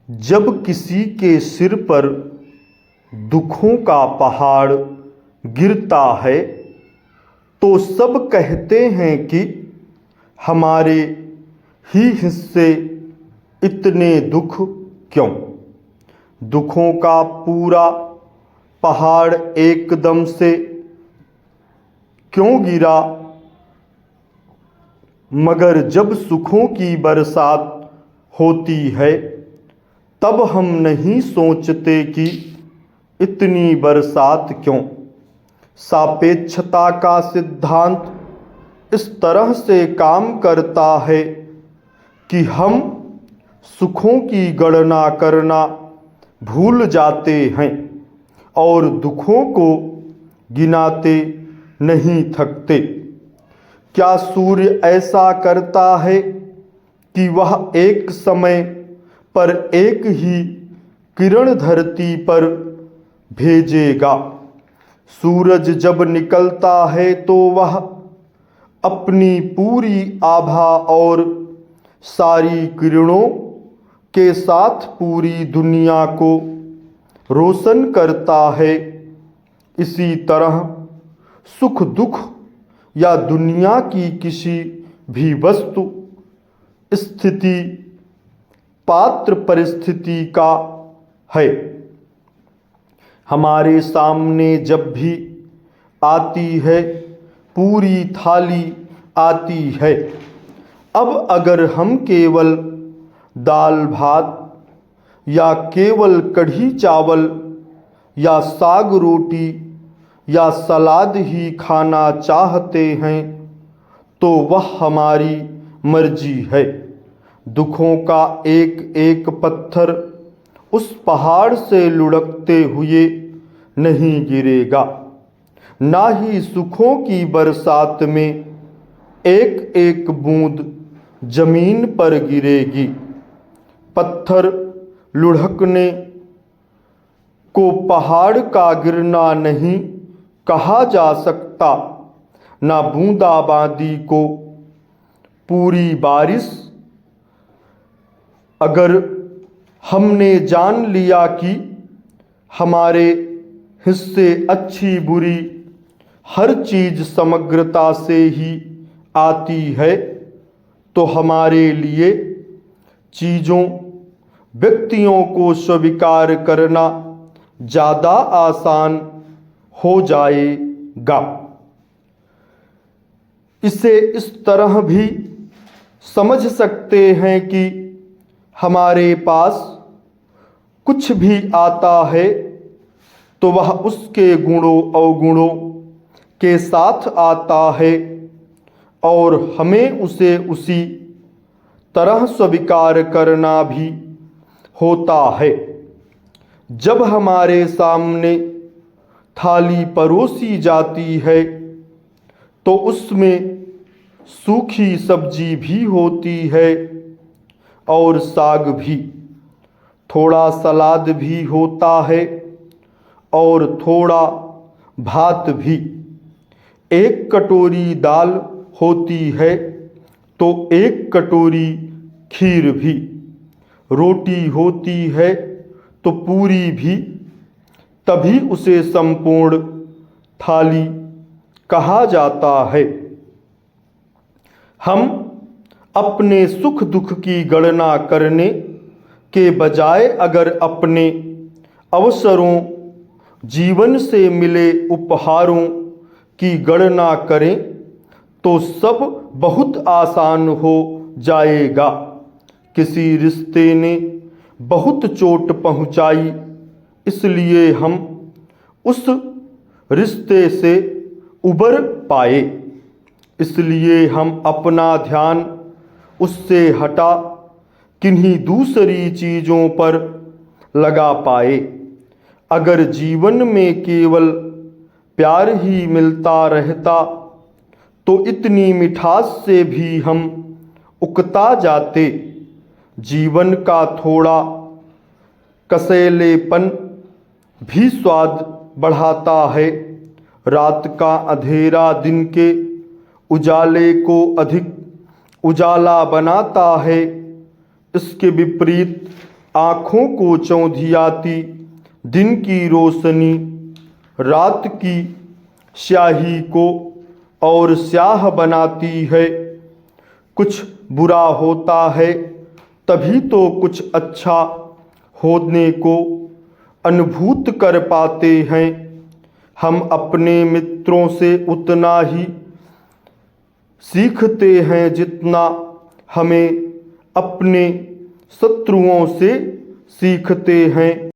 जब किसी के सिर पर दुखों का पहाड़ गिरता है तो सब कहते हैं कि हमारे ही हिस्से इतने दुख क्यों। दुखों का पूरा पहाड़ एकदम से क्यों गिरा, मगर जब सुखों की बरसात होती है तब हम नहीं सोचते कि इतनी बरसात क्यों। सापेक्षता का सिद्धांत इस तरह से काम करता है कि हम सुखों की गणना करना भूल जाते हैं और दुखों को गिनाते नहीं थकते। क्या सूर्य ऐसा करता है कि वह एक समय पर एक ही किरण धरती पर भेजेगा? सूरज जब निकलता है तो वह अपनी पूरी आभा और सारी किरणों के साथ पूरी दुनिया को रोशन करता है। इसी तरह सुख दुख या दुनिया की किसी भी वस्तु, स्थिति, पात्र परिस्थिति का है, हमारे सामने जब भी आती है पूरी थाली आती है। अब अगर हम केवल दाल भात या केवल कढ़ी चावल या साग रोटी या सलाद ही खाना चाहते हैं तो वह हमारी मर्जी है। दुखों का एक एक पत्थर उस पहाड़ से लुढ़कते हुए नहीं गिरेगा, ना ही सुखों की बरसात में एक एक बूंद जमीन पर गिरेगी। पत्थर लुढ़कने को पहाड़ का गिरना नहीं कहा जा सकता, ना बूंदाबांदी को पूरी बारिश। अगर हमने जान लिया कि हमारे हिस्से अच्छी बुरी हर चीज़ समग्रता से ही आती है तो हमारे लिए चीज़ों व्यक्तियों को स्वीकार करना ज़्यादा आसान हो जाएगा। इसे इस तरह भी समझ सकते हैं कि हमारे पास कुछ भी आता है तो वह उसके गुणों अवगुणों के साथ आता है और हमें उसे उसी तरह स्वीकार करना भी होता है। जब हमारे सामने थाली परोसी जाती है तो उसमें सूखी सब्जी भी होती है और साग भी, थोड़ा सलाद भी होता है और थोड़ा भात भी। एक कटोरी दाल होती है तो एक कटोरी खीर भी, रोटी होती है तो पूरी भी, तभी उसे संपूर्ण थाली कहा जाता है। हम अपने सुख दुख की गणना करने के बजाय अगर अपने अवसरों, जीवन से मिले उपहारों की गणना करें तो सब बहुत आसान हो जाएगा। किसी रिश्ते ने बहुत चोट पहुंचाई, इसलिए हम उस रिश्ते से उबर पाए, इसलिए हम अपना ध्यान उससे हटा किन्हीं दूसरी चीज़ों पर लगा पाए। अगर जीवन में केवल प्यार ही मिलता रहता तो इतनी मिठास से भी हम उकता जाते। जीवन का थोड़ा कसैलेपन भी स्वाद बढ़ाता है। रात का अंधेरा दिन के उजाले को अधिक उजाला बनाता है। इसके विपरीत आँखों को चौंधियाती दिन की रोशनी रात की स्याही को और स्याह बनाती है। कुछ बुरा होता है तभी तो कुछ अच्छा होने को अनुभूत कर पाते हैं। हम अपने मित्रों से उतना ही सीखते हैं जितना हमें अपने शत्रुओं से सीखते हैं।